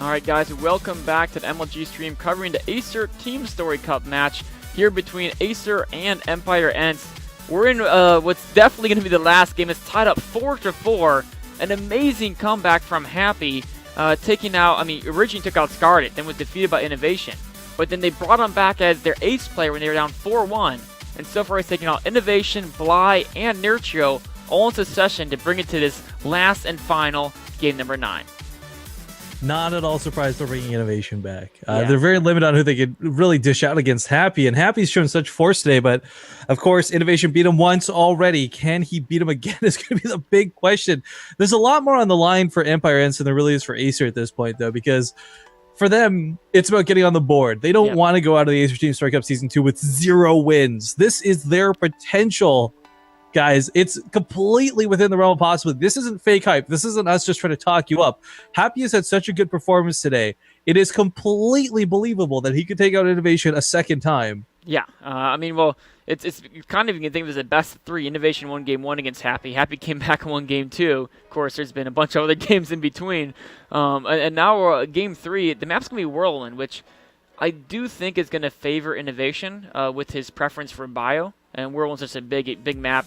Alright guys, welcome back to the MLG stream covering the Acer TeamStory Cup match here between Acer and Empire Ents. We're in what's definitely going to be the last game. It's tied up 4-4. An amazing comeback from Happy, taking out, originally took out Scarlet, then was defeated by Innovation. But then they brought him back as their ace player when they were down 4-1. And so far he's taking out Innovation, Bly, and Nurtrio all in succession to bring it to this last and final game number 9. Not at all surprised they're bringing Innovation back. They're very limited on who they could really dish out against Happy, and Happy's shown such force today, but of course, Innovation beat him once already. Can he beat him again is going to be the big question. There's a lot more on the line for Empire Ents than there really is for Acer at this point, though, because for them, it's about getting on the board. They don't want to go out of the Acer TeamStory Cup Season 2 with 0 wins. This is their potential. Guys, it's completely within the realm of possibility. This isn't fake hype. This isn't us just trying to talk you up. Happy has had such a good performance today. It is completely believable that he could take out Innovation a second time. Yeah, it's kind of, you can think of it as a best of 3. Innovation won game 1 against Happy. Happy came back and won game 2. Of course, there's been a bunch of other games in between. And now we're game 3. The map's going to be Whirlwind, which I do think is going to favor Innovation with his preference for Bio. And Whirlwind's just a big map.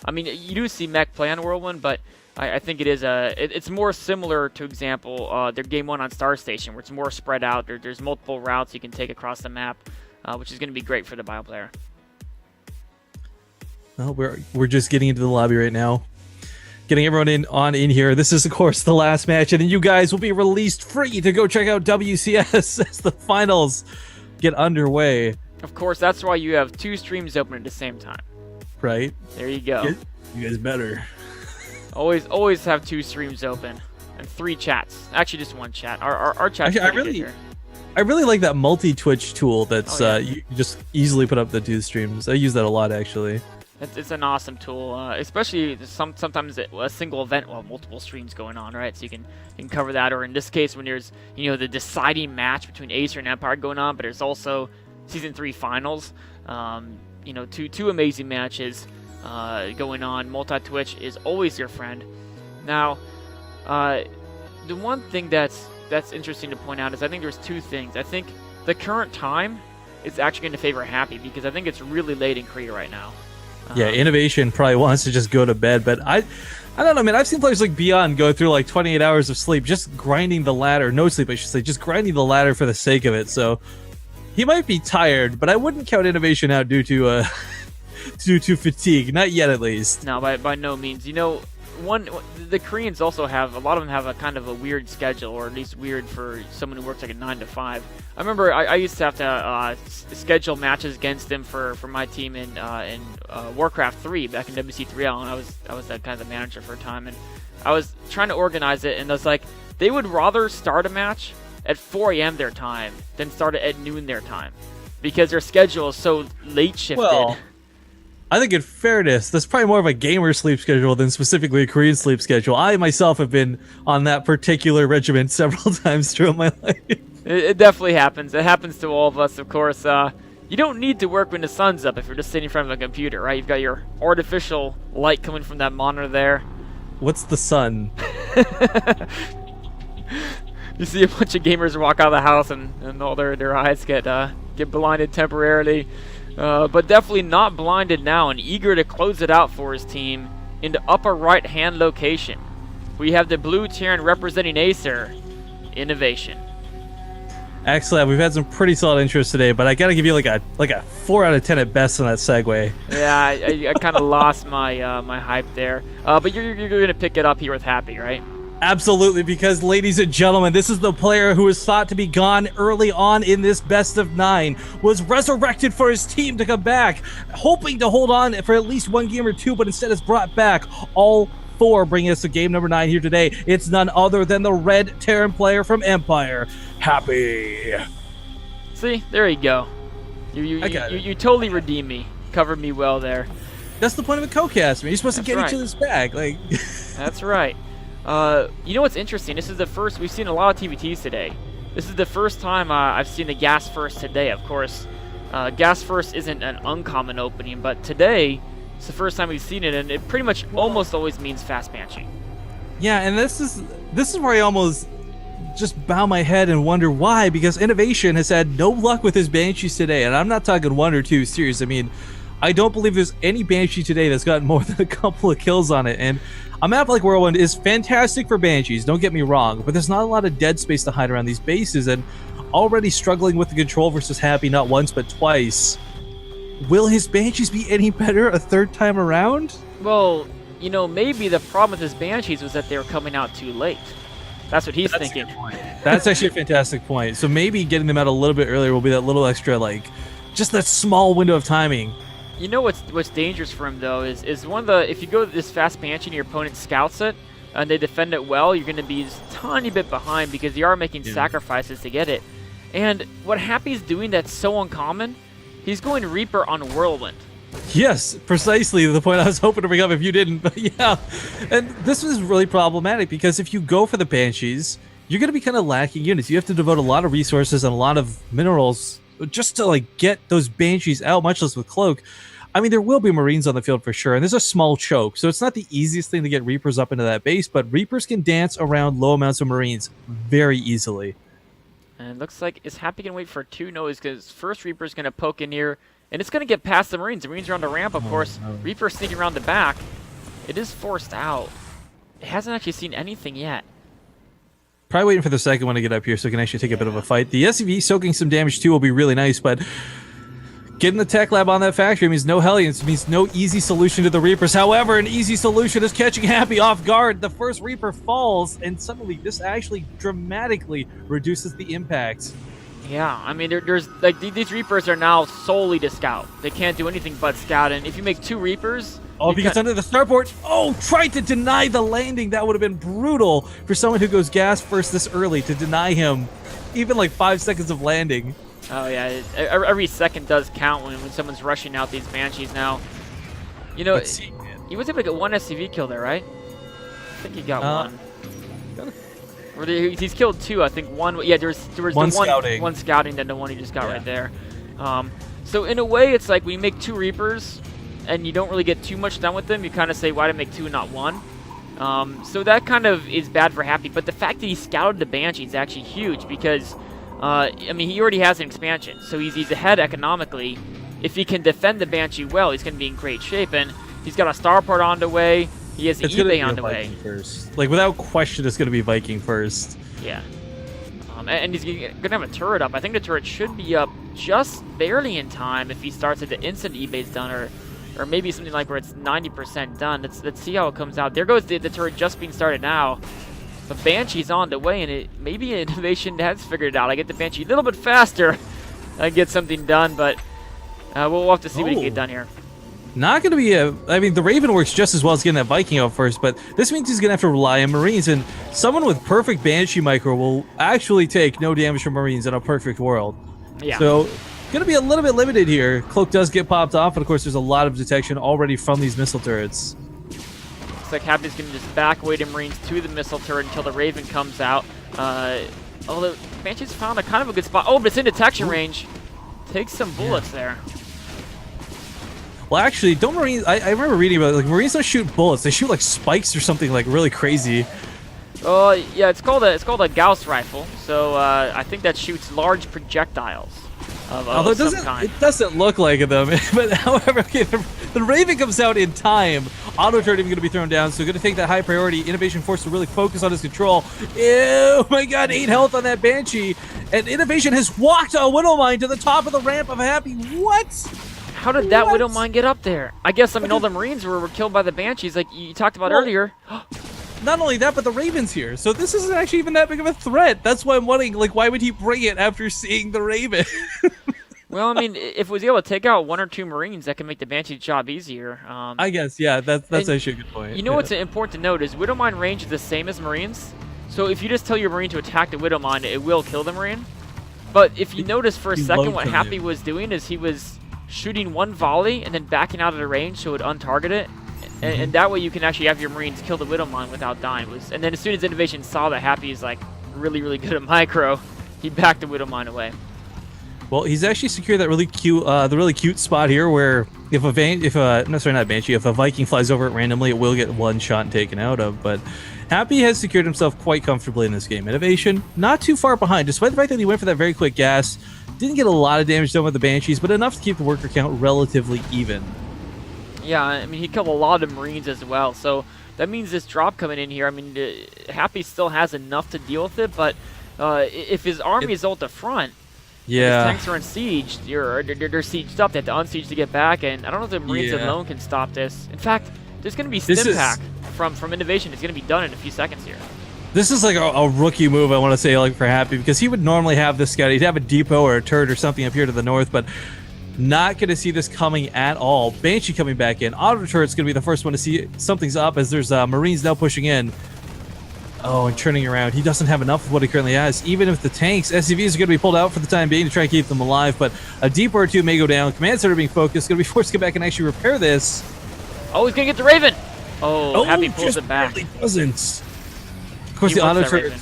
You do see Mech play on Whirlwind, but I think it's more similar to example their game 1 on Star Station, where it's more spread out. There's multiple routes you can take across the map, which is going to be great for the Bio player. Well, we're just getting into the lobby right now, getting everyone in here. This is of course the last match, and then you guys will be released free to go check out WCS as the finals get underway. Of course, that's why you have 2 streams open at the same time. Right. There you go. You guys better. Always have 2 streams open and 3 chats. Actually, just 1 chat. Our chat. Actually, I really like that multi-Twitch tool that's you just easily put up the 2 streams. I use that a lot, actually. It's an awesome tool, especially sometimes a single event will have multiple streams going on, right? So you can cover that, or in this case, when there's the deciding match between Acer and Empire going on, but there's also Season 3 finals, two amazing matches going on. Multi-Twitch is always your friend. Now, the one thing that's interesting to point out is I think there's 2 things. I think the current time is actually going to favor Happy, because I think it's really late in Korea right now. Innovation probably wants to just go to bed, but I don't know, man. I've seen players like Beyond go through like 28 hours of sleep, just grinding the ladder. No sleep, I should say, just grinding the ladder for the sake of it. So he might be tired, but I wouldn't count Innovation out due to fatigue. Not yet, at least. No, by no means. The Koreans also have, a lot of them have a kind of a weird schedule, or at least weird for someone who works like a 9 to 5. I remember I used to have to schedule matches against them for my team in Warcraft 3 back in WC3L, and I was that kind of the manager for a time, and I was trying to organize it, and I was like, they would rather start a match at 4 a.m. their time than start it at noon their time, because their schedule is so late shifted. Well, I think in fairness, that's probably more of a gamer sleep schedule than specifically a Korean sleep schedule. I myself have been on that particular regimen several times throughout my life. It definitely happens. It happens to all of us, of course. You don't need to work when the sun's up if you're just sitting in front of a computer, right? You've got your artificial light coming from that monitor there. What's the sun? You see a bunch of gamers walk out of the house and all their eyes get blinded temporarily. But definitely not blinded now, and eager to close it out for his team in the upper right-hand location. We have the blue Terran representing Acer, Innovation. Excellent. We've had some pretty solid interest today, but I gotta give you like a 4 out of 10 at best on that segue. Yeah, I kind of lost my my hype there. But you're gonna pick it up here with Happy, right? Absolutely, because ladies and gentlemen, this is the player who was thought to be gone early on in this best of 9, was resurrected for his team to come back, hoping to hold on for at least 1 game or 2, but instead is brought back. All 4 bringing us to game number 9 here today. It's none other than the red Terran player from Empire, Happy. See, there you go. You totally redeemed me. Covered me well there. That's the point of a co-cast, man. You're supposed to get each other's back. That's right. You know what's interesting? This is the first, we've seen a lot of TBTs today. This is the first time I've seen the Gas First today. Of course, Gas First isn't an uncommon opening, but today it's the first time we've seen it, and it pretty much almost always means fast matching. Yeah, and this is where I almost just bow my head and wonder why, because Innovation has had no luck with his Banshees today. And I'm not talking 1 or 2 series. I mean, I don't believe there's any Banshee today that's gotten more than a couple of kills on it. And a map like Whirlwind is fantastic for Banshees, don't get me wrong, but there's not a lot of dead space to hide around these bases, and already struggling with the control versus Happy not once but twice. Will his Banshees be any better a third time around? Well, you know, maybe the problem with his Banshees was that they were coming out too late. That's what he's thinking. That's actually a fantastic point. So maybe getting them out a little bit earlier will be that little extra, like, just that small window of timing. You know what's dangerous for him though is one of the, if you go this fast Banshee and your opponent scouts it and they defend it well, you're going to be just a tiny bit behind because you are making sacrifices to get it. And what Happy's doing that's so uncommon, he's going Reaper on Whirlwind. Yes, precisely the point I was hoping to bring up if you didn't, but yeah. And this was really problematic because if you go for the Banshees, you're going to be kind of lacking units. You have to devote a lot of resources and a lot of minerals just to like get those Banshees out, much less with Cloak. I mean, there will be Marines on the field for sure, and there's a small choke, so it's not the easiest thing to get Reapers up into that base, but Reapers can dance around low amounts of Marines very easily. And it looks like is Happy going to wait for 2 no's because first Reaper's going to poke in here, and it's going to get past the Marines. The Marines are on the ramp, of course. No. Reaper sneaking around the back. It is forced out. It hasn't actually seen anything yet. Probably waiting for the second one to get up here so it can actually take a bit of a fight. The SCV soaking some damage too will be really nice, but getting the tech lab on that factory means no Hellions, means no easy solution to the Reapers. However, an easy solution is catching Happy off guard. The first Reaper falls, and suddenly this actually dramatically reduces the impact. Yeah, I mean, there's like these Reapers are now solely to scout. They can't do anything but scout, and if you make 2 Reapers... Oh, because under the starboard, tried to deny the landing. That would have been brutal for someone who goes gas first this early to deny him even like 5 seconds of landing. Oh yeah, every second does count when someone's rushing out these Banshees now. You know, he was able to get 1 SCV kill there, right? I think he got 1. Or he's killed 2, I think 1. Yeah, there was one one scouting, then the one he just got right there. So in a way, it's like when you make 2 Reapers and you don't really get too much done with them, you kind of say, why did I make 2 and not 1? So that kind of is bad for Happy. But the fact that he scouted the Banshee is actually huge because... I mean, he already has an expansion, so he's ahead economically. If he can defend the Banshee well, he's going to be in great shape. And he's got a starport on the way. He has an eBay on the way. First. Like, without question, it's going to be Viking first. Yeah. And he's going to have a turret up. I think the turret should be up just barely in time if he starts at the instant eBay's done, or maybe something like where it's 90% done. Let's see how it comes out. There goes the turret just being started now. But Banshee's on the way, and maybe Innovation has figured it out. I get the Banshee a little bit faster. I get something done, but we'll have to see what he can get done here. Not going to be I mean, the Raven works just as well as getting that Viking out first, but this means he's going to have to rely on Marines, and someone with perfect Banshee micro will actually take no damage from Marines in a perfect world. Yeah. So, going to be a little bit limited here. Cloak does get popped off, and of course, there's a lot of detection already from these missile turrets. Looks like Happy's going to just back away the Marines to the missile turret until the Raven comes out. Although Banshee's found a kind of a good spot. Oh, but it's in detection range. Takes some bullets there. Well, actually, don't Marines... I remember reading about it. Like, Marines don't shoot bullets. They shoot, like, spikes or something, like, really crazy. Oh, yeah, it's called a Gauss rifle. So, I think that shoots large projectiles. Although it doesn't look like them, but however, okay, the Raven comes out in time. Auto turret even going to be thrown down, so going to take that high priority. Innovation forced to really focus on his control. Ew, my god, 8 health on that Banshee, and Innovation has walked a Widow Mine to the top of the ramp of Happy. What? How did that Widow Mine get up there? I guess, I mean, all the Marines were killed by the Banshees, like you talked about earlier. Not only that, but the Raven's here, so this isn't actually even that big of a threat. That's why I'm wondering, like, why would he bring it after seeing the Raven? Well, I mean, if it was able to take out 1 or 2 Marines, that can make the Banshee's job easier. I guess, yeah, that's actually a good point. You know what's important to note is Widow Mine range is the same as Marines. So if you just tell your Marine to attack the Widow Mine, it will kill the Marine. But if you notice for a second, what Happy was doing is he was shooting 1 volley and then backing out of the range so it would untarget it. And that way you can actually have your Marines kill the Widow Mine without dying. And then as soon as Innovation saw that Happy is like really, really good at micro, he backed the Widow Mine away. Well, he's actually secured that really cute, the really cute spot here where if a no, sorry, not Banshee, if a Viking flies over it randomly, it will get one shot taken out of. But Happy has secured himself quite comfortably in this game. Innovation, not too far behind, despite the fact that he went for that very quick gas. Didn't get a lot of damage done with the Banshees, but enough to keep the worker count relatively even. Yeah, I mean, he killed a lot of Marines as well, so that means this drop coming in here, I mean, Happy still has enough to deal with it, but if his army is out the front, yeah, his tanks are unsieged, they're sieged up, they have to unsiege to get back, and I don't know if the Marines alone can stop this. In fact, there's going to be stim pack from Innovation. It's going to be done in a few seconds here. This is like a rookie move, I want to say, like for Happy, because he would normally have this scout. He'd have a depot or a turret or something up here to the north, but not going to see this coming at all. Banshee coming back in. Auto turret's going to be the first one to see something's up as there's Marines now pushing in. Oh, and turning around. He doesn't have enough of what he currently has. Even if the tanks, SCVs are going to be pulled out for the time being to try and keep them alive, but a depot or two may go down. Command center being focused, going to be forced to get back and actually repair this. Oh, he's going to get the Raven. Oh, Happy pulls it back. Doesn't. Of course, the auto turret.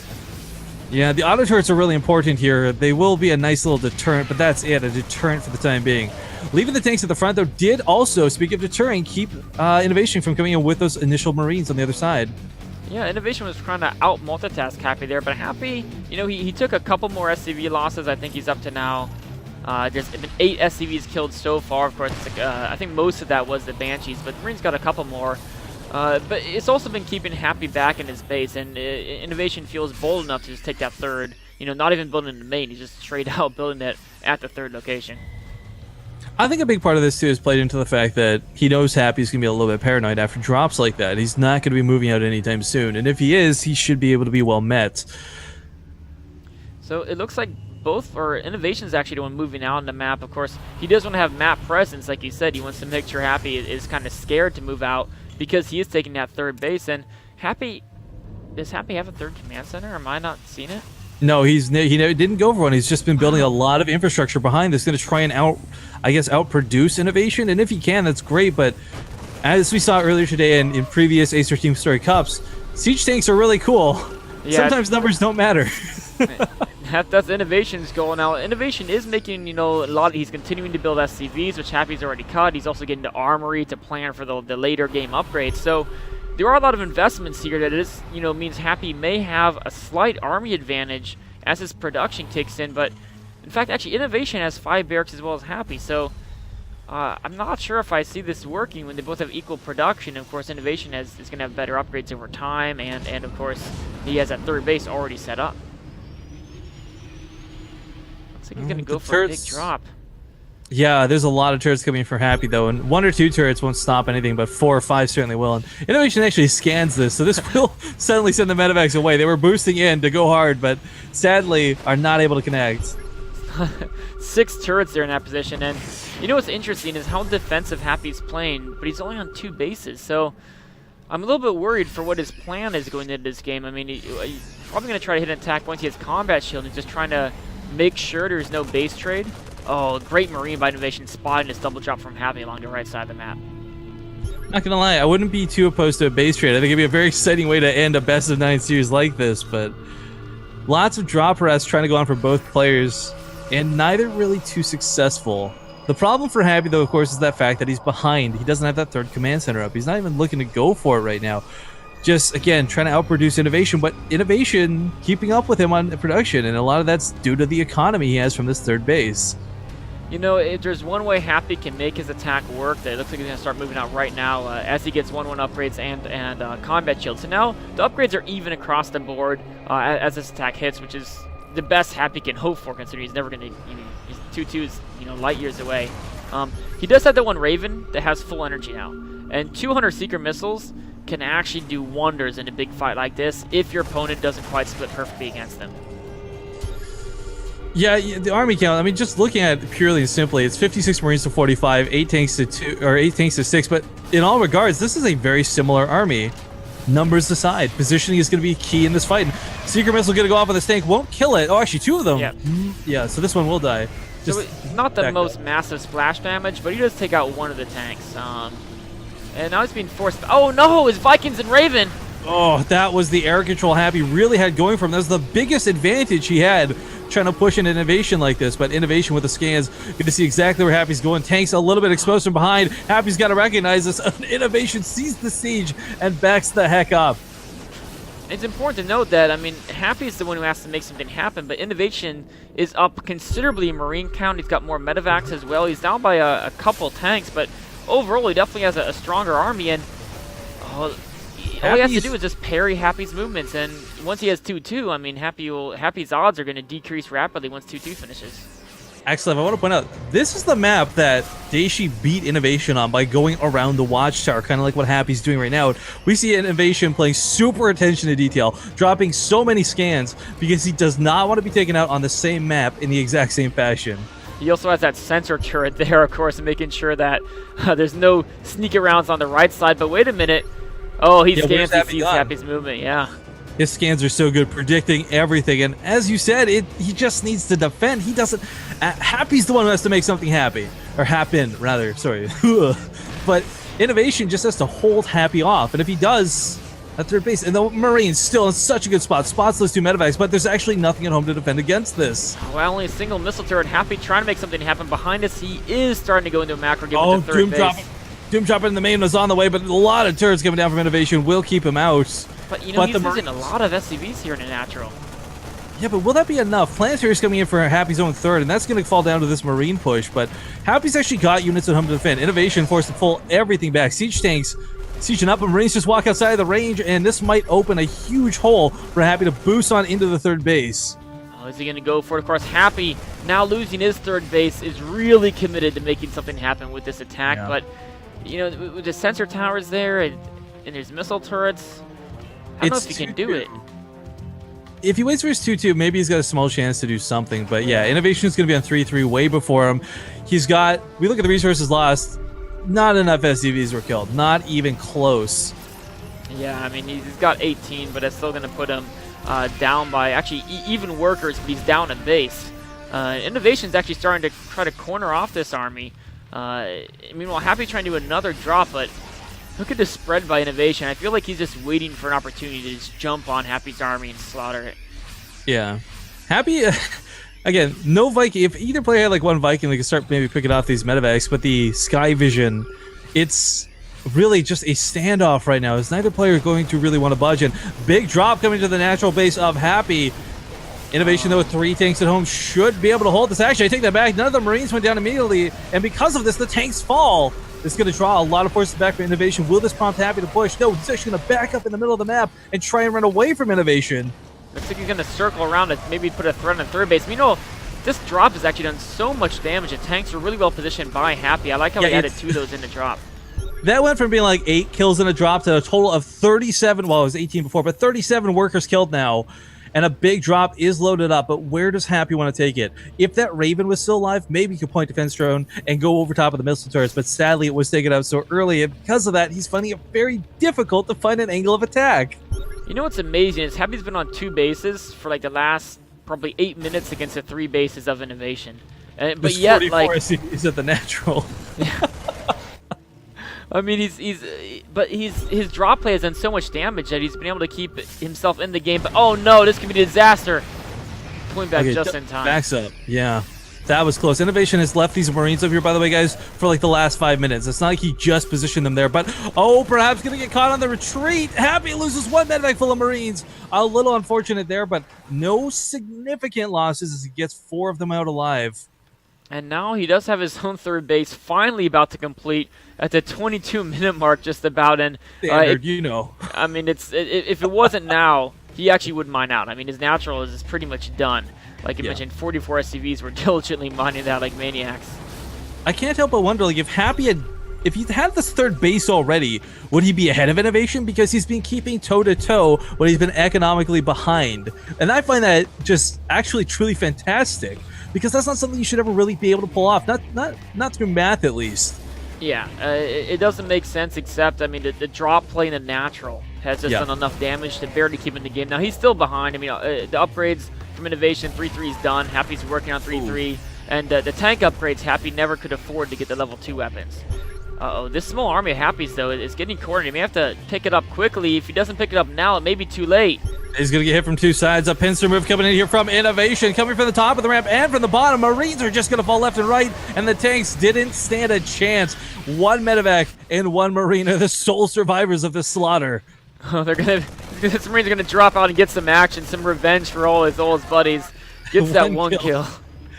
Yeah, the auto turrets are really important here. They will be a nice little deterrent, but that's it, a deterrent for the time being. Leaving the tanks at the front, though, did also, speak of deterring, keep Innovation from coming in with those initial Marines on the other side. Yeah, Innovation was trying to out-multitask Happy there, but Happy, you know, he took a couple more SCV losses. I think he's up to now. There's been 8 SCVs killed so far. Of course, it's like, I think most of that was the Banshees, but Marines got a couple more. But it's also been keeping Happy back in his base, and Innovation feels bold enough to just take that third. You know, not even building the main, he's just straight out building it at the third location. I think a big part of this, too, is played into the fact that he knows Happy's going to be a little bit paranoid after drops like that. He's not going to be moving out anytime soon, and if he is, he should be able to be well met. So it looks like Innovation's actually the one moving out on the map. Of course, he does want to have map presence, like you said. He wants to make sure Happy is kind of scared to move out, because he is taking that third base. And does Happy have a third command center? Am I not seeing it? No, he didn't go for one. He's just been building a lot of infrastructure behind this, going to try and outproduce Innovation. And if he can, that's great. But as we saw earlier today in previous Acer TeamStory Cups, siege tanks are really cool. Yeah, sometimes numbers don't matter. That's Innovation's goal now. Innovation is making, you know, he's continuing to build SCVs, which Happy's already cut. He's also getting the armory to plan for the later game upgrades. So there are a lot of investments here that is, you know, means Happy may have a slight army advantage as his production kicks in. But in fact, actually, Innovation has 5 barracks as well as Happy. So I'm not sure if I see this working when they both have equal production. Of course, Innovation is going to have better upgrades over time, and of course, he has that third base already set up. Looks like he's going to go for a big drop. Yeah, there's a lot of turrets coming for Happy, though, and 1 or 2 turrets won't stop anything, but 4 or 5 certainly will. And Innovation actually scans this, so this will suddenly send the medevacs away. They were boosting in to go hard, but sadly are not able to connect. 6 turrets there in that position, and you know what's interesting is how defensive Happy's playing, but he's only on 2 bases, so I'm a little bit worried for what his plan is going into this game. I mean, he's probably going to try to hit an attack once he has combat shield. He's just trying to make sure there's no base trade. Oh, great Marine by Innovation spotting his double drop from Happy along the right side of the map. Not gonna lie, I wouldn't be too opposed to a base trade. I think it'd be a very exciting way to end a best of 9 series like this, but lots of drop harass trying to go on for both players, and neither really too successful. The problem for Happy, though, of course, is that fact that he's behind. He doesn't have that third command center up. He's not even looking to go for it right now. Just, again, trying to outproduce Innovation, but Innovation keeping up with him on production, and a lot of that's due to the economy he has from this third base. You know, if there's one way Happy can make his attack work, that it looks like he's going to start moving out right now as he gets 1-1 upgrades and combat shield. So now the upgrades are even across the board as this attack hits, which is the best Happy can hope for, considering he's never going to, you know, he's 2-2's, you know, light years away. He does have the one Raven that has full energy now, and 200 Seeker missiles can actually do wonders in a big fight like this if your opponent doesn't quite split perfectly against them. Yeah, the army count, I mean, just looking at it purely and simply, it's 56 Marines to 45, 8 tanks to 2, or 8 tanks to 6, but in all regards, this is a very similar army. Numbers aside, positioning is going to be key in this fight. And Seeker missile going to go off on this tank, won't kill it. Oh, actually, 2 of them. Yeah, so this one will die. So it's not the most massive splash damage, but he does take out 1 of the tanks. And now he's being forced. Oh no, his Vikings and Raven. Oh, that was the air control Happy really had going for him. That was the biggest advantage he had. trying to push an innovation like this, but innovation with the scans, good to see exactly where Happy's going. Tank's a little bit exposed from behind. Happy's got to recognize this. Innovation sees the siege and backs the heck up. It's important to note that, I mean, Happy is the one who has to make something happen, but Innovation is up considerably in Marine count. He's got more medevacs as well. He's down by a couple tanks, but overall he definitely has a stronger army, and all he has to do is just parry Happy's movements, and once he has 2-2, I mean, Happy's odds are going to decrease rapidly once 2-2 finishes. Actually, I want to point out, this is the map that Daishi beat Innovation on by going around the watchtower, kind of like what Happy's doing right now. We see Innovation playing super attention to detail, dropping so many scans because he does not want to be taken out on the same map in the exact same fashion. He also has that sensor turret there, of course, making sure that there's no sneak arounds on the right side. But wait a minute. Oh, he scans, he sees Happy's movement, yeah. His scans are so good, predicting everything. And as you said, he just needs to defend. He doesn't... Happy's the one who has to make something happy. Or happen, rather. Sorry. But Innovation just has to hold Happy off. And if he does, at third base... And the Marine's still in such a good spot. Spots those two medevacs, but there's actually nothing at home to defend against this. Well, only a single missile turret. Happy trying to make something happen. Behind us, he is starting to go into a macro game with the third base. Doom Dropper in the main was on the way, but a lot of turrets coming down from Innovation will keep him out. But, you know, he's using a lot of SCVs here in a natural. Yeah, but will that be enough? Planetary's coming in for Happy's own third, and that's going to fall down to this Marine push. But Happy's actually got units at home to defend. Innovation forced to pull everything back. Siege tanks sieging up, and Marines just walk outside of the range, and this might open a huge hole for Happy to boost on into the third base. Oh, is he going to go for it? Of course, Happy, now losing his third base, is really committed to making something happen with this attack. Yeah. But, you know, with the sensor towers there, and there's missile turrets, I don't know if he can do it. If he waits for his 2-2, maybe he's got a small chance to do something. But yeah, Innovation is going to be on 3-3 way before him. He's got, we look at the resources lost, not enough SCVs were killed. Not even close. Yeah, I mean, he's got 18, but it's still going to put him down by, actually, even workers, but he's down a base. Innovation's actually starting to try to corner off this army. Meanwhile, Happy trying to do another drop, but look at the spread by Innovation. I feel like he's just waiting for an opportunity to just jump on Happy's army and slaughter it. Yeah. Happy, again, no Viking. If either player had like one Viking, they could start maybe picking off these medevacs, but the Sky Vision, it's really just a standoff right now, as neither player is going to really want to budge. And big drop coming to the natural base of Happy. Innovation, though, with 3 tanks at home, should be able to hold this. Actually, I take that back. None of the Marines went down immediately, and because of this, the tanks fall. This is going to draw a lot of forces back for Innovation. Will this prompt Happy to push? No, he's actually going to back up in the middle of the map and try and run away from Innovation. Looks like he's going to circle around and maybe put a threat on third base. You know, this drop has actually done so much damage. The tanks are really well positioned by Happy. I like how he added 2 of those in the drop. That went from being like 8 kills in a drop to a total of 37. Well, it was 18 before, but 37 workers killed now. And a big drop is loaded up, but where does Happy want to take it? If that Raven was still alive, maybe he could point defense drone and go over top of the missile turrets, but sadly it was taken out so early, and because of that, he's finding it very difficult to find an angle of attack. You know what's amazing is Happy's been on 2 bases for like the last probably 8 minutes against the 3 bases of Innovation. But yet, like, he's at the natural. Yeah. I mean, his drop play has done so much damage that he's been able to keep himself in the game. But oh no, this could be a disaster. Pulling back just in time. Backs up. Yeah, that was close. Innovation has left these Marines up here, by the way, guys, for like the last 5 minutes. It's not like he just positioned them there, but oh, perhaps gonna get caught on the retreat. Happy loses 1 medevac full of Marines. A little unfortunate there, but no significant losses as he gets 4 of them out alive. And now he does have his own third base finally about to complete at the 22-minute mark just about. And standard, you know. I mean, if it wasn't now, he actually would mine out. I mean, his natural is pretty much done. Like you mentioned, 44 SCVs were diligently mining that like maniacs. I can't help but wonder, like, if he had this third base already, would he be ahead of Innovation? Because he's been keeping toe-to-toe when he's been economically behind. And I find that just actually truly fantastic, because that's not something you should ever really be able to pull off. Not through math, at least. Yeah, it doesn't make sense, except, I mean, the drop play in the natural has just done enough damage to barely keep him in the game. Now, he's still behind. I mean, the upgrades from Innovation, 3-3 is done. Happy's working on 3-3. And the tank upgrades, Happy never could afford to get the level 2 weapons. Uh-oh, this small army of Happy's, though, is getting cornered. He may have to pick it up quickly. If he doesn't pick it up now, it may be too late. He's going to get hit from two sides. A pincer move coming in here from Innovation, coming from the top of the ramp and from the bottom. Marines are just going to fall left and right, and the tanks didn't stand a chance. One medevac and one Marine are the sole survivors of this slaughter. Oh, this Marine's gonna drop out and get some action, some revenge for all his buddies. Gets that one kill.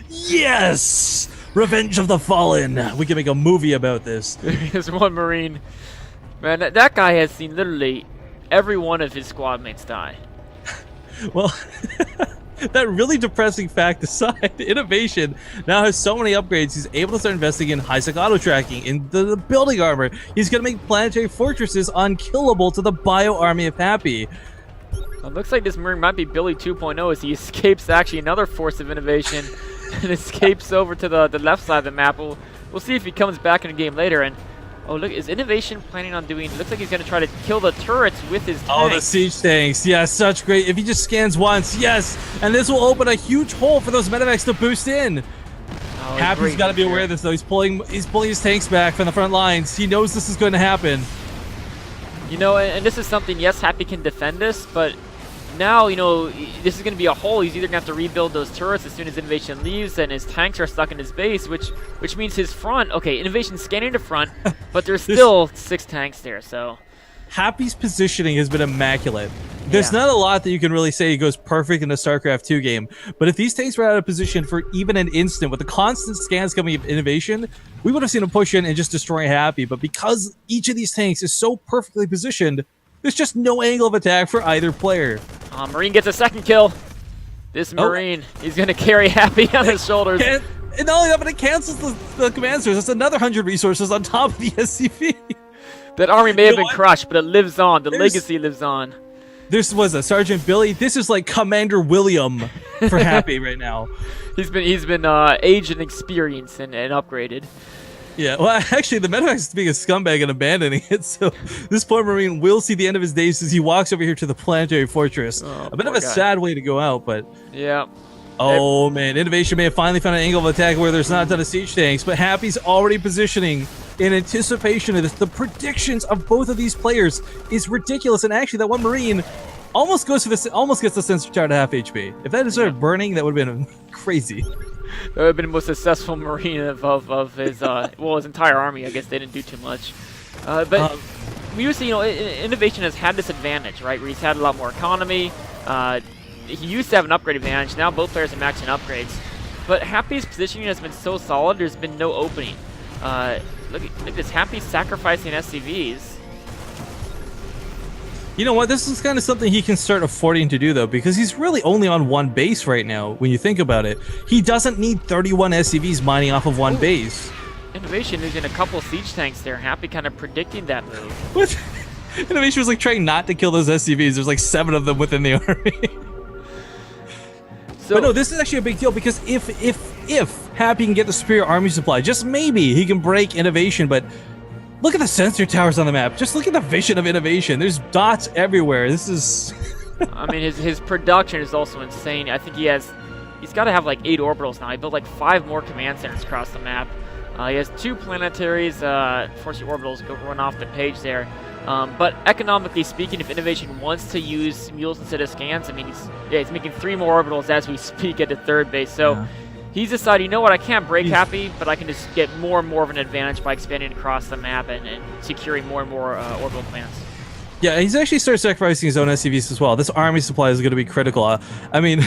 Yes! Revenge of the Fallen. We can make a movie about this. There's one Marine. Man, that guy has seen literally every one of his squad mates die. Well, that really depressing fact aside, Innovation now has so many upgrades, he's able to start investing in high-sec auto tracking, in the building armor. He's going to make planetary fortresses unkillable to the bio army of Happy. It looks like this Marine might be Billy 2.0 as he escapes actually another force of innovation and escapes over to the left side of the map. We'll see if he comes back in a game later. And oh, look, is Innovation planning on doing... Looks like he's going to try to kill the turrets with his tanks. Oh, the siege tanks. Yeah, such great. If he just scans once, yes. And this will open a huge hole for those medevacs to boost in. Oh, Happy's got to be aware of this, though. He's pulling his tanks back from the front lines. He knows this is going to happen. You know, and this is something, yes, Happy can defend this, but now, you know, this is going to be a hole. He's either going to have to rebuild those turrets as soon as Innovation leaves, and his tanks are stuck in his base, which means his front... Okay, Innovation's scanning the front, but there's still 6 tanks there, so... Happy's positioning has been immaculate. There's not a lot that you can really say goes perfect in a StarCraft 2 game, but if these tanks were out of position for even an instant, with the constant scans coming of Innovation, we would have seen him push in and just destroy Happy, but because each of these tanks is so perfectly positioned, there's just no angle of attack for either player. Marine gets a second kill. This Marine, he's going to carry Happy on his shoulders. And not only that, but it cancels the command source. That's another 100 resources on top of the SCV. That army may have been crushed, but it lives on. The legacy lives on. This was a Sergeant Billy. This is like Commander William for Happy right now. He's been aged and experienced and upgraded. Yeah, well, actually, the medevac is being a scumbag and abandoning it, so this poor Marine will see the end of his days as he walks over here to the planetary fortress. A bit of a sad way to go out, but... Yeah. Oh, man, Innovation may have finally found an angle of attack where there's not a ton of siege tanks, but Happy's already positioning in anticipation of this. The predictions of both of these players is ridiculous, and actually, that one Marine almost gets the sensor tower to half HP. If that had started burning, that would have been crazy. That would have been the most successful Marine of his, well, his entire army. I guess they didn't do too much. But we used to, you know, Innovation has had this advantage, right, where he's had a lot more economy. He used to have an upgrade advantage. Now both players are maxing upgrades. But Happy's positioning has been so solid, there's been no opening. Look at this. Happy sacrificing SCVs. You know what? This is kind of something he can start affording to do, though, because he's really only on one base right now, when you think about it. He doesn't need 31 SCVs mining off of one base. Innovation using a couple siege tanks there. Happy kind of predicting that move. What? Innovation was like trying not to kill those SCVs. There's like 7 of them within the army. But no, this is actually a big deal, because if Happy can get the Superior Army Supply, just maybe he can break Innovation, but look at the sensor towers on the map. Just look at the vision of Innovation. There's dots everywhere. This is... I mean, his production is also insane. I think he's got to have like 8 orbitals now. He built like 5 more command centers across the map. He has 2 planetaries. Unfortunately, orbitals run off the page there. But economically speaking, if Innovation wants to use mules instead of scans, I mean, he's making 3 more orbitals as we speak at the third base. So he's decided, you know what, I can't break Happy, but I can just get more and more of an advantage by expanding across the map and securing more and more orbital commands. Yeah, he's actually started sacrificing his own SCVs as well. This army supply is going to be critical. I mean,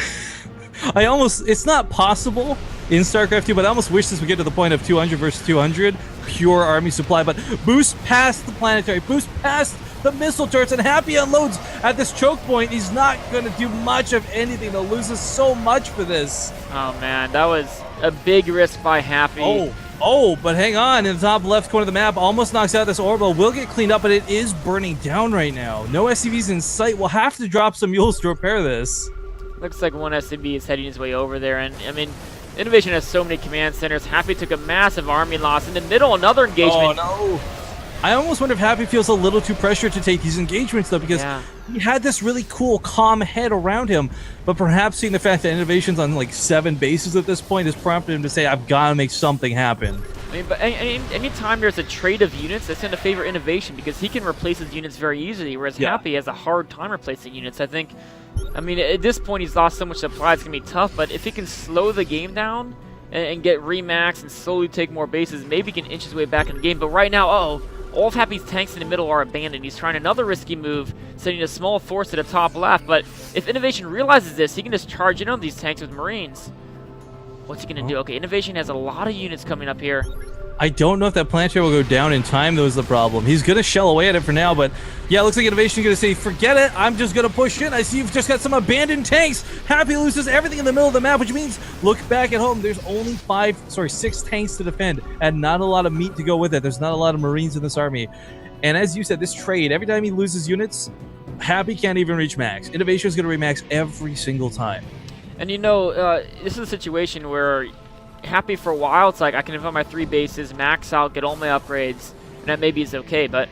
it's not possible in StarCraft 2, but I almost wish this would get to the point of 200 versus 200, pure army supply, but boost past the planetary, boost past the missile turrets, and Happy unloads at this choke point. He's not going to do much of anything. They'll lose us so much for this. Oh, man, that was a big risk by Happy. Oh, but hang on. In the top left corner of the map, almost knocks out this orbital. Will get cleaned up, but it is burning down right now. No SCVs in sight. We'll have to drop some mules to repair this. Looks like one SCV is heading his way over there, and I mean, Innovation has so many command centers. Happy took a massive army loss. In the middle, another engagement. Oh, no. I almost wonder if Happy feels a little too pressured to take these engagements, though, because he had this really cool, calm head around him, but perhaps seeing the fact that Innovation's on like 7 bases at this point has prompted him to say, I've got to make something happen. I mean, but anytime there's a trade of units, that's going to favor innovation because he can replace his units very easily, whereas Happy has a hard time replacing units. I mean, at this point, he's lost so much supply, it's going to be tough, but if he can slow the game down and get remax and slowly take more bases, maybe he can inch his way back in the game. But right now, all of Happy's tanks in the middle are abandoned. He's trying another risky move, sending a small force to the top left, but if Innovation realizes this, he can just charge in on these tanks with Marines. What's he going to do? Okay, Innovation has a lot of units coming up here. I don't know if that planetary will go down in time, though, is the problem. He's going to shell away at it for now, but yeah, it looks like Innovation is going to say, forget it, I'm just going to push in. I see you've just got some abandoned tanks. Happy loses everything in the middle of the map, which means, look back at home, there's only 6 tanks to defend, and not a lot of meat to go with it. There's not a lot of Marines in this army. And as you said, this trade, every time he loses units, Happy can't even reach max. Innovation is going to remax every single time. And this is a situation where Happy for a while, it's like I can defend my 3 bases, max out, get all my upgrades, and that maybe is okay. But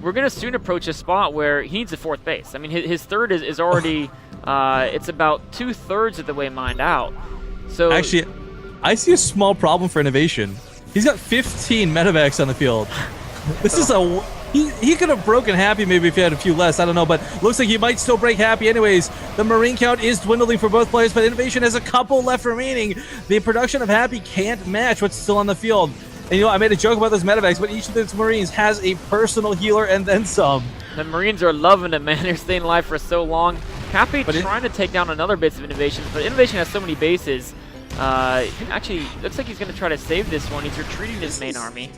we're going to soon approach a spot where he needs a 4th base. I mean, his 3rd is already, it's about 2/3 of the way mined out. So actually, I see a small problem for Innovation. He's got 15 medevacs on the field. This is he could have broken Happy maybe if he had a few less, I don't know, but looks like he might still break Happy anyways. The Marine count is dwindling for both players, but Innovation has a couple left remaining. The production of Happy can't match what's still on the field. And I made a joke about those medevacs, but each of those Marines has a personal healer and then some. The Marines are loving it, man. They're staying alive for so long. Happy trying to take down another base of Innovation, but Innovation has so many bases. Actually, looks like he's going to try to save this one. He's retreating his main army.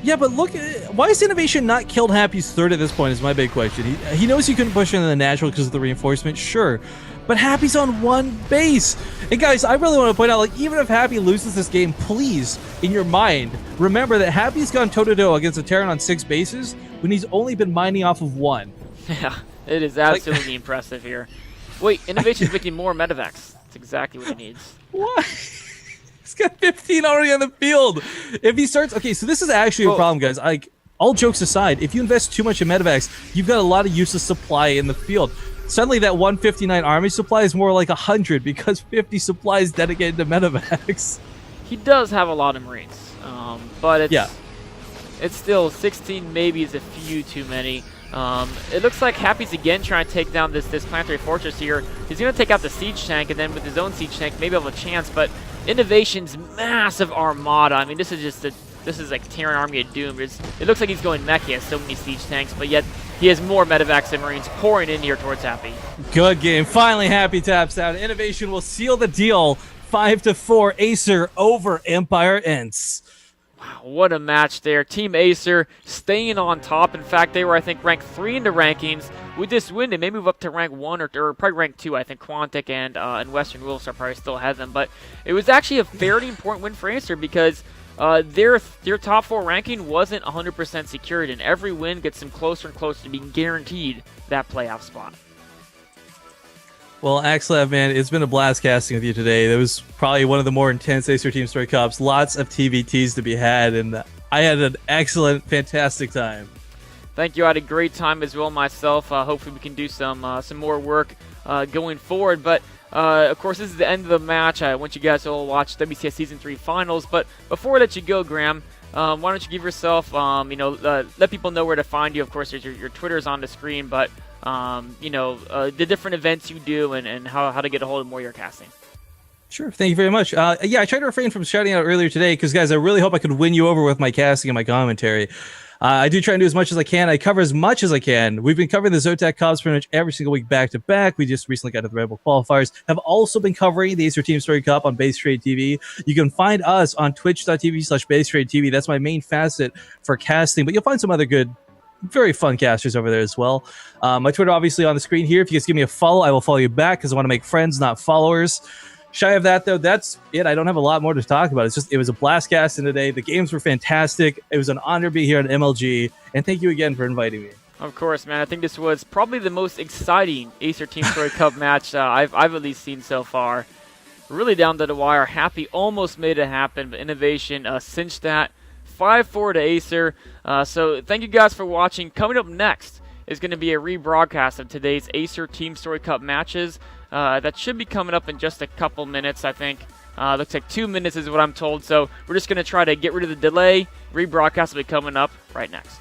Yeah, but look, why is Innovation not killed Happy's 3rd at this point is my big question. He knows he couldn't push into the natural because of the reinforcement, sure. But Happy's on 1 base. And guys, I really want to point out, like, even if Happy loses this game, please, in your mind, remember that Happy's gone toe-to-toe against a Terran on 6 bases when he's only been mining off of 1. Yeah, it is absolutely impressive here. Wait, Innovation's making more medevacs. That's exactly what he needs. What? He's got 15 already on the field. If he starts... Okay, so this is actually a problem, guys. Like, all jokes aside, if you invest too much in medevacs, you've got a lot of useless supply in the field. Suddenly, that 159 army supply is more like 100 because 50 supplies dedicated to medevacs. He does have a lot of Marines, but it's still 16 maybe is a few too many. It looks like Happy's again trying to take down this planetary fortress here. He's going to take out the siege tank, and then with his own siege tank, maybe have a chance, but Innovation's massive armada. I mean, this is like Terran Army of Doom. It looks like he's going mech. He has so many siege tanks, but yet he has more medevacs and Marines pouring in here towards Happy. Good game. Finally, Happy taps out. Innovation will seal the deal. 5-4. Acer over Empire Ents. Wow, what a match there. Team Acer staying on top. In fact, they were, I think, ranked 3 in the rankings. With this win, they may move up to rank 1 or probably rank 2. I think Quantic and Western Wolves are probably still ahead of them. But it was actually a fairly important win for Acer because their top 4 ranking wasn't 100% secured, and every win gets them closer and closer to being guaranteed that playoff spot. Well, Axlev, man, it's been a blast casting with you today. That was probably one of the more intense Acer TeamStory Cups. Lots of TVTs to be had, and I had an excellent, fantastic time. Thank you. I had a great time as well myself. Hopefully we can do some more work going forward. But, of course, this is the end of the match. I want you guys to all watch WCS Season 3 Finals. But before I let you go, Graham, why don't you give yourself, let people know where to find you. Of course, your Twitter's on the screen, but the different events you do and how to get a hold of more of your casting. Sure. Thank you very much. I tried to refrain from shouting out earlier today because, guys, I really hope I could win you over with my casting and my commentary. I do try and do as much as I can. I cover as much as I can. We've been covering the Zotac Cups pretty much every single week back to back. We just recently got to the Red Bull qualifiers. Have also been covering the Acer TeamStory Cup on Base Trade TV. You can find us on twitch.tv/Base Trade TV. That's my main facet for casting, but you'll find some other good, very fun casters over there as well. My Twitter obviously on the screen here. If you guys give me a follow, I will follow you back because I want to make friends, not followers. Shy of that, though, that's it. I don't have a lot more to talk about. It was a blast casting today. The games were fantastic. It was an honor to be here at MLG, and thank you again for inviting me. Of course, man. I think this was probably the most exciting Acer TeamStory Cup match I've at least seen so far. Really down to the wire. Happy almost made it happen, but Innovation cinched that. 5-4 to Acer. So thank you guys for watching. Coming up next is going to be a rebroadcast of today's Acer TeamStory Cup matches. That should be coming up in just a couple minutes, I think. Looks like 2 minutes is what I'm told, so we're just going to try to get rid of the delay. Rebroadcast will be coming up right next.